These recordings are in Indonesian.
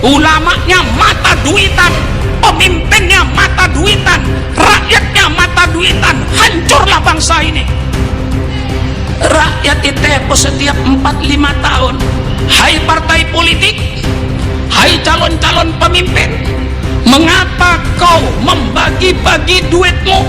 ulamanya mata duitan, pemimpinnya mata duitan, rakyatnya mata duitan, hancurlah bangsa ini. Rakyat ditepo setiap 4-5 tahun. Hai partai politik, hai calon-calon pemimpin, mengapa kau membagi-bagi duitmu,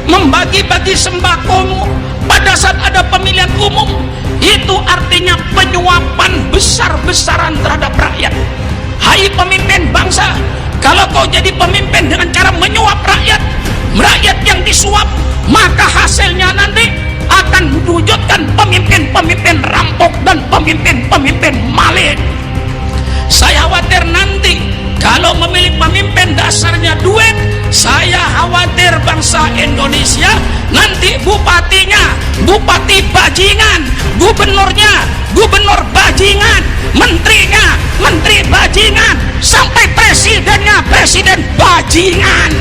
membagi-bagi sembakomu pada saat ada pemilihan umum? Itu artinya penyuapan besar-besaran terhadap rakyat. Hai pemimpin bangsa, kalau kau jadi pemimpin dengan cara menyuap rakyat, rakyat yang disuap, maka hasilnya nanti akan mewujudkan pemimpin-pemimpin rampok dan pemimpin-pemimpin maling. Saya khawatir nanti kalau memilih pemimpin dasarnya duit, saya khawatir bangsa Indonesia nanti bupatinya bupati bajingan, gubernurnya gubernur bajingan, menterinya menteri bajingan, sampai presidennya presiden bajingan.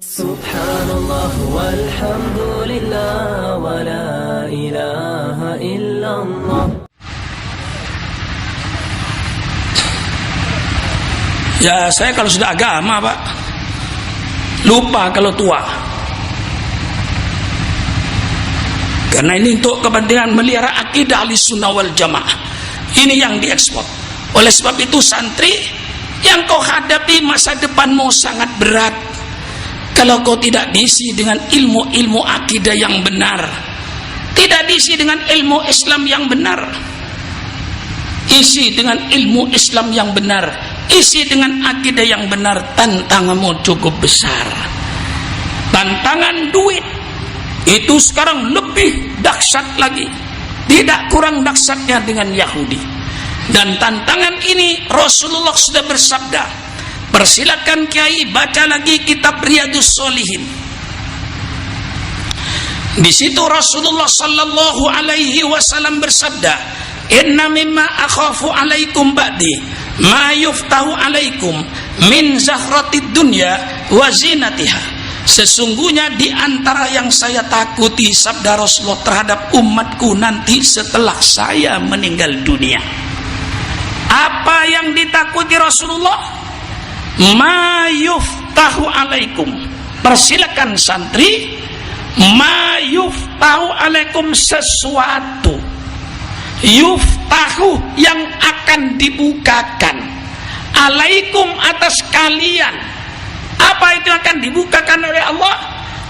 Subhanallah walhamdulillah wa la ilaha illallah. Ya, saya kalau sudah agama, Pak, lupa kalau tua. Karena ini untuk kepentingan melihara akidah Ahlussunnah wal Jamaah. Ini yang diekspor. Oleh sebab itu santri, yang kau hadapi masa depanmu sangat berat kalau kau tidak diisi dengan ilmu-ilmu akidah yang benar, tidak diisi dengan ilmu Islam yang benar. Isi dengan ilmu Islam yang benar, isi dengan akidah yang benar. Tantanganmu cukup besar. Tantangan duit itu sekarang lebih dahsyat lagi, tidak kurang dahsyatnya dengan Yahudi. Dan tantangan ini Rasulullah sudah bersabda, persilakan kiai baca lagi kitab Riyadhus Shalihin. Di situ Rasulullah sallallahu alaihi wasallam bersabda, inna mimma akhafu alaikum ba'di ma yuftahu alaikum min zahratid dunya wa zinatiha. Sesungguhnya di antara yang saya takuti, sabda Rasulullah, terhadap umatku nanti setelah saya meninggal dunia. Apa yang ditakuti Rasulullah? Ma yuftahu alaikum, persilakan santri, ma yuftahu alaikum, sesuatu yuftahu yang akan dibukakan alaikum atas kalian. Apa itu akan dibukakan oleh Allah?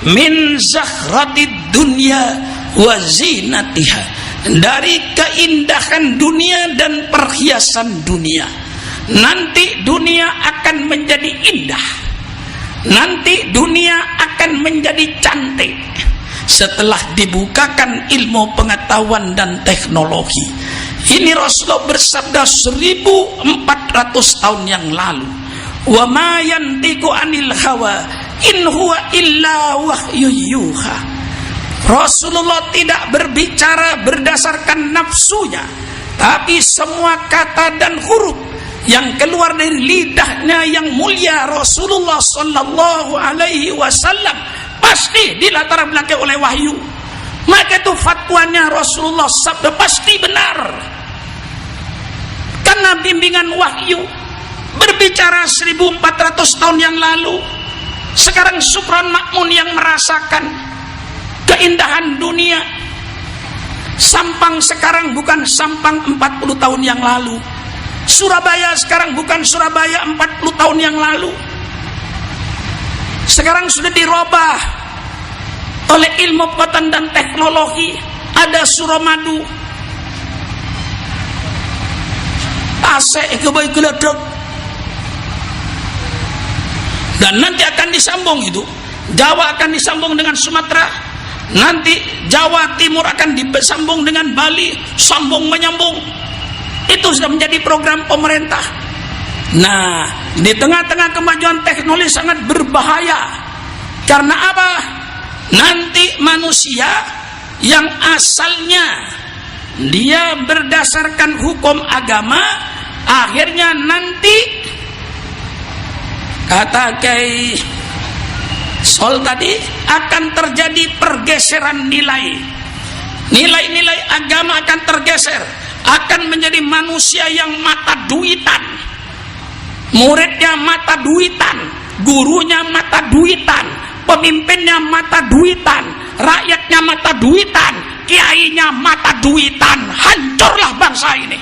Min zahratid dunya wa zinatiha, dari keindahan dunia dan perhiasan dunia. Nanti dunia akan menjadi indah, nanti dunia akan menjadi cantik setelah dibukakan ilmu pengetahuan dan teknologi. Ini Rasulullah bersabda 1400 tahun yang lalu. Wa ma yantiqu anil hawa in huwa illa wahyu yuha. Rasulullah tidak berbicara berdasarkan nafsunya, tapi semua kata dan huruf yang keluar dari lidahnya yang mulia Rasulullah sallallahu alaihi wasallam pasti dilatar belakangi oleh wahyu. Maka itu fatwanya Rasulullah sabda pasti benar, karena bimbingan wahyu. Berbicara 1400 tahun yang lalu, sekarang Sukron Makmun yang merasakan keindahan dunia. Sampang sekarang bukan Sampang 40 tahun yang lalu, Surabaya sekarang bukan Surabaya 40 tahun yang lalu. Sekarang sudah dirubah oleh ilmu pengetahuan dan teknologi. Ada Suramadu, Tasik, Kebayi Geledek. Dan nanti akan disambung itu, Jawa akan disambung dengan Sumatera, nanti Jawa Timur akan disambung dengan Bali, sambung menyambung. Itu sudah menjadi program pemerintah. Nah, di tengah-tengah kemajuan teknologi sangat berbahaya. Karena apa? Nanti manusia yang asalnya dia berdasarkan hukum agama, akhirnya nanti kata Kiai Sol tadi, akan terjadi pergeseran nilai. Nilai-nilai agama akan tergeser. akan menjadi manusia yang mata duitan. Muridnya mata duitan, gurunya mata duitan, pemimpinnya mata duitan, rakyatnya mata duitan, kiainya mata duitan. Hancurlah bangsa ini.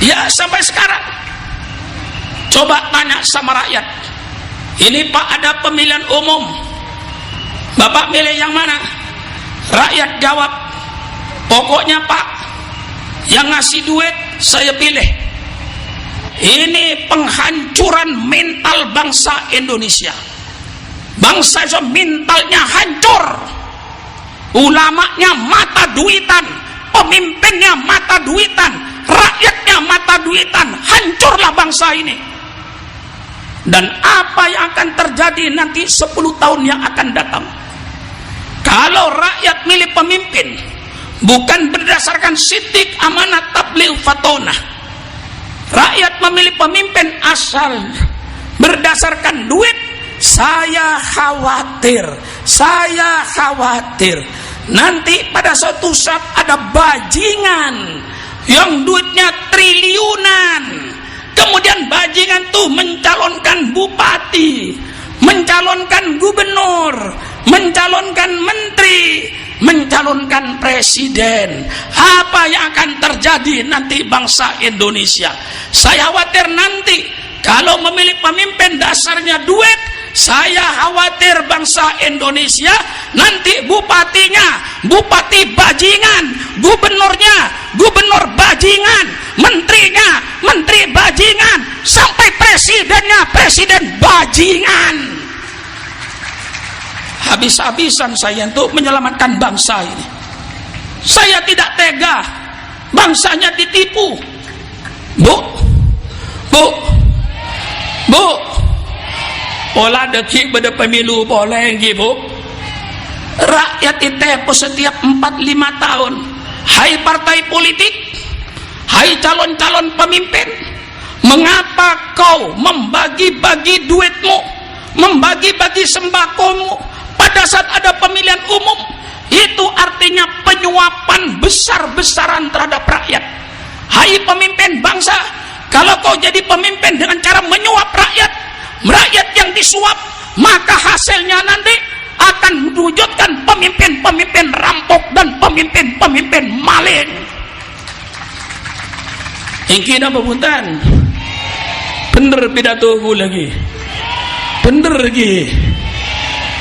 Ya, sampai sekarang coba tanya sama rakyat, ini Pak, ada pemilihan umum, Bapak milih yang mana? Rakyat jawab, pokoknya Pak, yang ngasih duit saya pilih. Ini penghancuran mental bangsa Indonesia. Bangsa Indonesia mentalnya hancur. Ulamanya mata duitan, pemimpinnya mata duitan, rakyatnya mata duitan. Hancurlah bangsa ini. Dan apa yang akan terjadi nanti 10 tahun yang akan datang? Kalau rakyat milih pemimpin bukan berdasarkan sidik, amanat, tabligh, fatonah, rakyat memilih pemimpin asal berdasarkan duit, saya khawatir nanti pada suatu saat ada bajingan yang duitnya triliunan, kemudian bajingan tuh mencalonkan bupati, mencalonkan gubernur, mencalonkan menteri, mencalonkan presiden. Apa yang akan terjadi nanti bangsa Indonesia? Saya khawatir nanti kalau memilih pemimpin dasarnya duit, saya khawatir bangsa Indonesia nanti bupatinya bupati bajingan, gubernurnya gubernur bajingan, menterinya menteri bajingan, sampai presidennya presiden bajingan. Habis-habisan saya untuk menyelamatkan bangsa ini. Saya tidak tega bangsanya ditipu. Bu, pola dekik pada pemilu boleh Bu. Rakyat ditipu setiap 4-5 tahun. Hai partai politik, hai calon-calon pemimpin, mengapa kau membagi-bagi duitmu, membagi-bagi sembakomu pada saat ada pemilihan umum? Itu artinya penyuapan besar-besaran terhadap rakyat. Hai pemimpin bangsa, kalau kau jadi pemimpin dengan cara menyuap rakyat, rakyat yang disuap, maka hasilnya nanti akan mewujudkan pemimpin-pemimpin rampok dan pemimpin-pemimpin maling. Ini apa punten? Bener pidato lagi, bener lagi.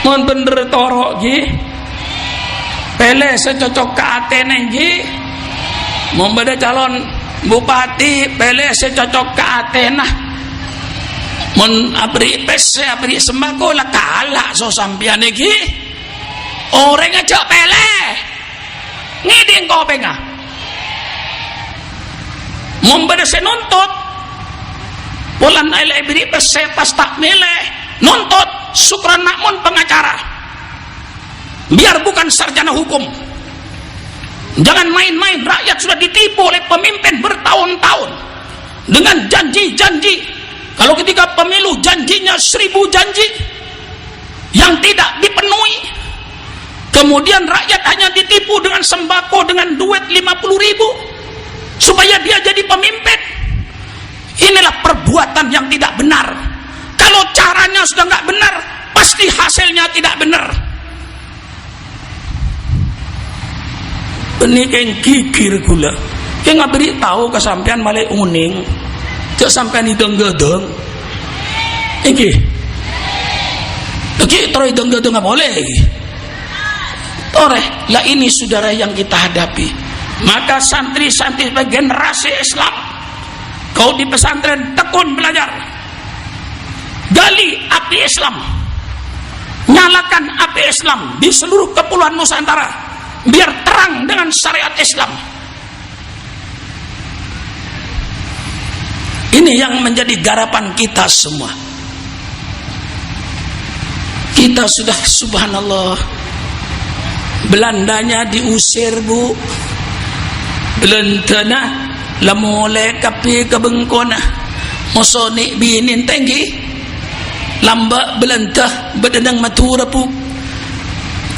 Mohon bener torok ji, pele secocok ke Atene ji, membeda calon bupati pele secocok ke Atena, mon abri pes abri sembako lah kalah so sampian ji, orang aja pele, ngiding kau penga, membeda senuntut, bulan ele abri pes pas tak milih, nuntut Sukran Makmun pengacara, biar bukan sarjana hukum. Jangan main-main, rakyat sudah ditipu oleh pemimpin bertahun-tahun dengan janji-janji. Kalau ketika pemilu janjinya 1000 janji yang tidak dipenuhi, kemudian rakyat hanya ditipu dengan sembako, dengan duit 50.000 supaya dia jadi pemimpin. Inilah perbuatan yang tidak benar. Kalau caranya sudah nggak benar, pasti hasilnya tidak benar. Ini yang kikir gula, yang nggak beritahu ke sampean malah uning, ke sampean hidung-gedung, ini, terus hidung-gedung nggak boleh. Toreh, lah ini saudara yang kita hadapi. Maka santri-santri sebagai generasi Islam, kau di pesantren tekun belajar. Gali api Islam, nyalakan api Islam di seluruh kepulauan Nusantara, biar terang dengan syariat Islam. Ini yang menjadi garapan kita semua. Kita sudah subhanallah, Belandanya diusir Bu, Belandana lamole kapi kebengkona, mosoni binin tinggi lamba Belanda bedendang matura pu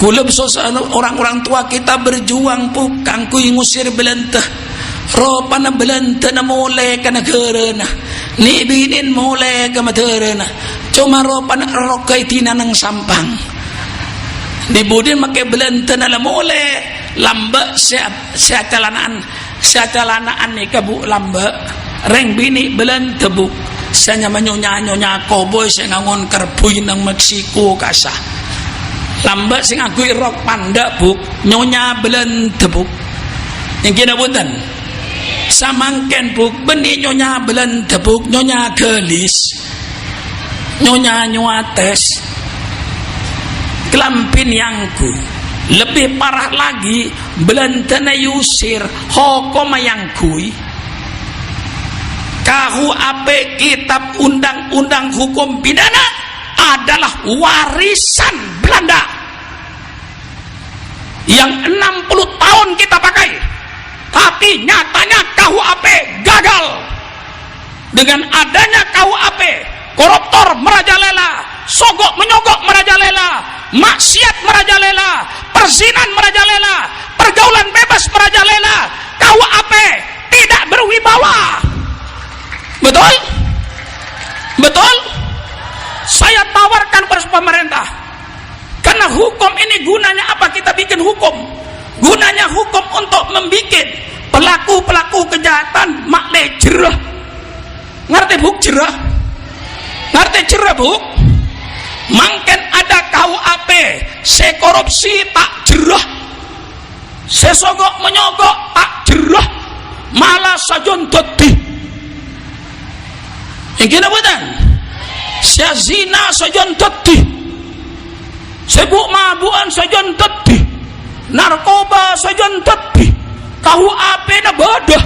Kula orang-orang tua kita berjuang pukang kui ngusir Belanda. Ropana Belanda na mulai ka nagarana. Ni binin mulai ka madarana. Cuma ropana rokai tina ng sampang. Ni budin make Belanda na lamule. Lamba siya talanaan ni kabu lamba. Reng bini Belanda bu. Siya manyonya koboy siya ngangon karpuy ng Meksiko kasa. Lambat sing aku rok panda buk nyonya Belanda buk yang kena buatan samangken buk benih nyonya Belanda buk nyonya gelis nyonya nyuates kelampin yangku lebih parah lagi Belanda na yusir hokoma yangkui kahu ape kitab undang-undang hukum pidana adalah warisan Belanda yang 60 tahun kita pakai, tapi nyatanya KUHP gagal. Dengan adanya KUHP, koruptor merajalela, sogok menyogok merajalela, maksiat merajalela, perzinan merajalela, pergaulan bebas merajalela. KUHP tidak berwibawa. Betul? Betul? Saya tawarkan pada pemerintah, karena hukum ini gunanya apa? Kita bikin hukum, gunanya hukum untuk membuat pelaku-pelaku kejahatan makle jerah. Ngerti buk jerah? Ngerti jerah buk? Mangken ada KUHP, se korupsi tak jerah, se sogok menyogok tak jerah, malah sajon dadi. Yang kena buatan? Sia zina sajon dadi, sebuk mabuan sajon dadi, narkoba sajon dadi, KUHP na bodoh,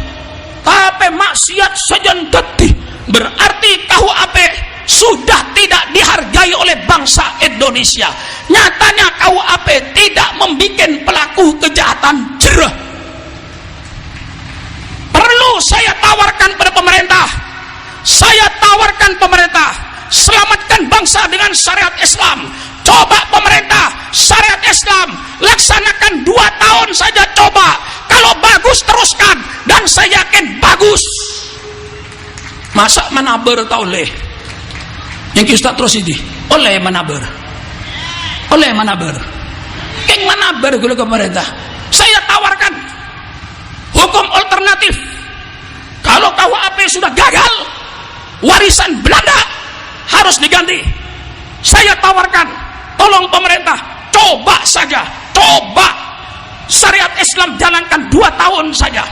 tapi maksiat sajon dadi. Berarti KUHP sudah tidak dihargai oleh bangsa Indonesia. Nyatanya KUHP tidak membuat pelaku kejahatan jerah. Perlu saya tawarkan pada pemerintah, saya tawarkan pemerintah, selamatkan bangsa dengan syariat Islam. Coba pemerintah syariat Islam laksanakan 2 tahun saja, coba. Kalau bagus teruskan, dan saya yakin bagus. Masa manaber tak oleh? Yang kita terus ini oleh manaber, oleh manaber. Yang manaber gula ke pemerintah. Saya tawarkan hukum alternatif. Kalau KUHP sudah gagal, warisan Belanda harus diganti. Saya tawarkan, tolong pemerintah, coba saja, coba syariat Islam jalankan 2 tahun saja.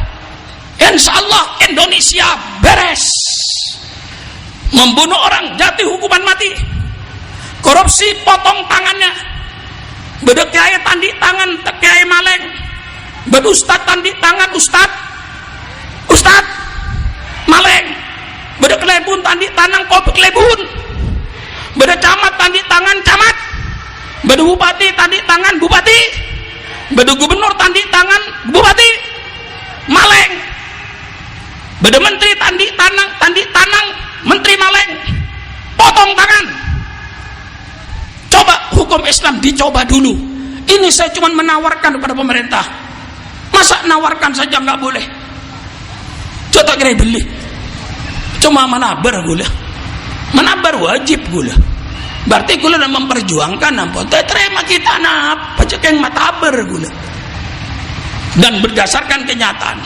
Insya Allah Indonesia beres. Membunuh orang jatuh hukuman mati, korupsi potong tangannya, bedek kiai tandi tangan kiai maleng, bedustad tandi tangan ustad maleng, bedek lebun tandi tangan kopek lebun, bedek camat tandi tangan camat, bedek bupati tandi tangan bupati, bedek gubernur tandi tangan bupati maleng, bedek menteri tandi tanang menteri maleng, potong tangan. Coba hukum Islam dicoba dulu. Ini saya cuma menawarkan kepada pemerintah. Masa nawarkan saja nggak boleh? Coba kira beli. Cuma manaber gula, manaber wajib gula. Berarti gula dan memperjuangkan apa? Terima kita napa cekeng mataber gula. Dan berdasarkan kenyataan.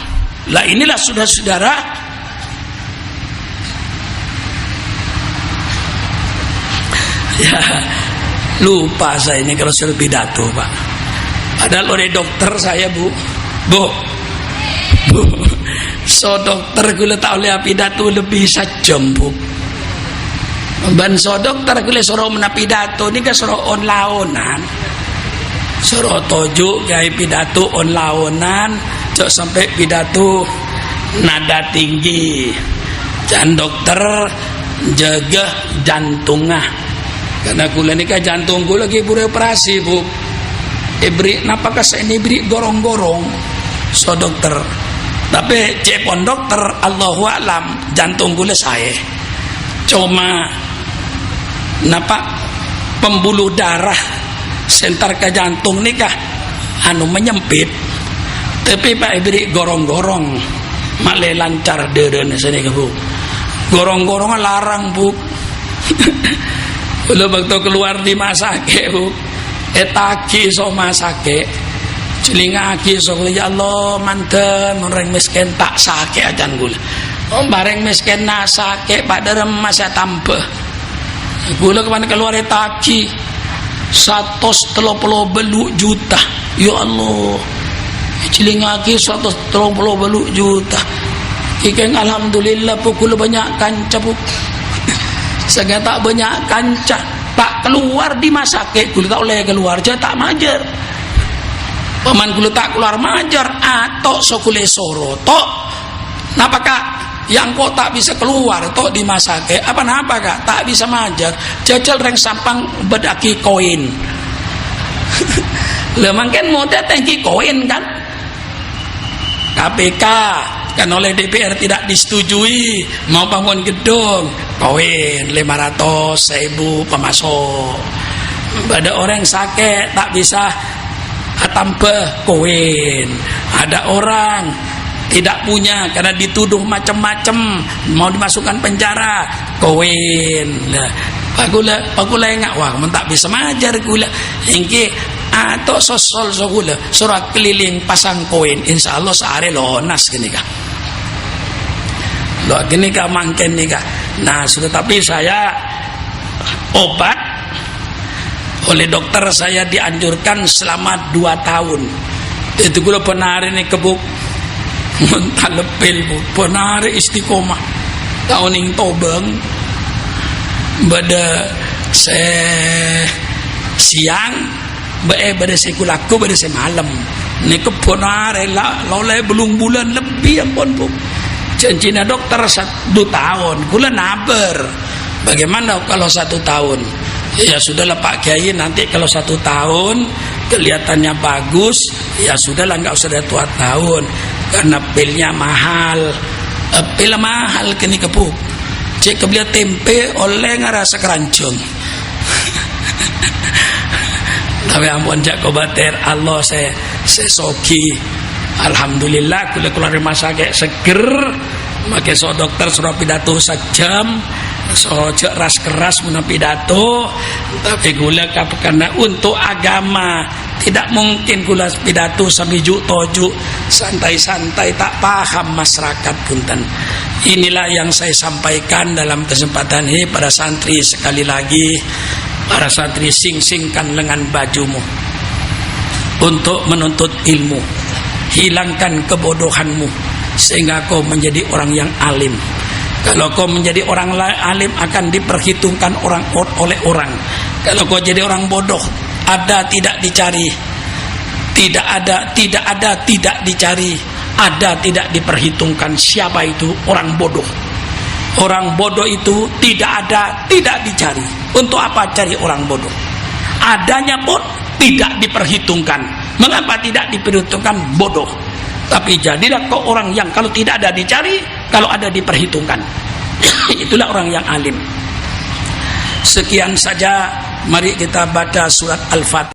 Lah inilah saudara-saudara. Ya, lupa saya ini kalau sudah pidato, Pak. Padahal oleh dokter saya, Bu. So dokter gula tak oleh pidato lebih sajam, Bu. Ban so dokter gula soro mena pidato ni ka soro on laonan. Soro tojo kayak pidato on laonan, cok sampai pidato nada tinggi. Jangan dokter jaga jantungnya. Karena gula ni kan jantung gula lagi beroperasi, Bu. Ibri napa ka saya ini beri gorong-gorong so dokter. Tapi cepon dokter Allahu alam jantung gula saya. Cuma napa pembuluh darah sentar ke jantung nikah anu menyempit, tapi Pak beri gorong-gorong malah lancar deren sini ke Bu. Gorong-gorong larang Bu. Udah waktu keluar di masake Bu, etaki so masake, celingaki so ya Allah manten orang miskin tak sake ajan gula. Bareng miskin nasake Pak derem masa tambah. Gula kemana keluar etaki 130 juta. Ya Allah. Celingaki 130 juta. Kikeng alhamdulillah pukul banyak kanca Bu. Saya tak banyak kanca. Tak keluar di masake, gula tak oleh keluar je tak majer. Paman gula tak keluar majer atau sokule soro tok. Napa Kak? Yang kok tak bisa keluar tok di masake. Apa napa Kak? Tak bisa majer. Jajal reng sampang bedaki koin. Lah mangken modal tangki koin kan? KPK kan oleh DPR tidak disetujui mau bangun gedung koin 500.000 pemasok. Ada orang sakit tak bisa tambah koin. Ada orang tidak punya karena dituduh macam-macam mau dimasukkan penjara koin. Lah pagula enggak wah tak bisa majar gula engke atau sosol gula surat keliling pasang koin insyaallah sehari lonas gini kah. Loh gini kah mangken nih kah. Nah sudah tapi saya obat oleh dokter saya dianjurkan selama 2 tahun. Itu gula penari nih kebuk mentah lepil Bu penari istiqomah tahun yang tobeng pada siang pada sekulaku pada semalam ni keponare loleh belum bulan lebih ampun Bu janjinya dokter 1 tahun gula naber bagaimana kalau 1 tahun ya sudahlah Pak Kiai nanti kalau 1 tahun kelihatannya bagus ya sudahlah nggak usah 2 tahun karena pilnya mahal pil mahal kini kepuk cek kebelia tempe oleh ngerasa keranjung. Tapi ampun jak kobater Allah saya soki alhamdulillah kula keluar rumah sakit seger make so dokter suruh pidato 1 jam so ras keras muna pidato tapi gula karena untuk agama tidak mungkin gula pidato sampai toju santai-santai tak paham masyarakat punten. Inilah yang saya sampaikan dalam kesempatan ini para santri. Sekali lagi para santri sing-singkan lengan bajumu untuk menuntut ilmu, hilangkan kebodohanmu sehingga kau menjadi orang yang alim. Kalau kau menjadi orang alim akan diperhitungkan oleh orang. Kalau kau jadi orang bodoh ada tidak dicari, tidak ada tidak dicari, ada tidak diperhitungkan. Siapa itu orang bodoh? Orang bodoh itu tidak ada tidak dicari. Untuk apa cari orang bodoh? Adanya pun tidak diperhitungkan. Mengapa tidak diperhitungkan? Bodoh. Tapi jadilah kau orang yang kalau tidak ada dicari, kalau ada diperhitungkan. Itulah orang yang alim. Sekian saja, mari kita baca surat Al-Fatihah.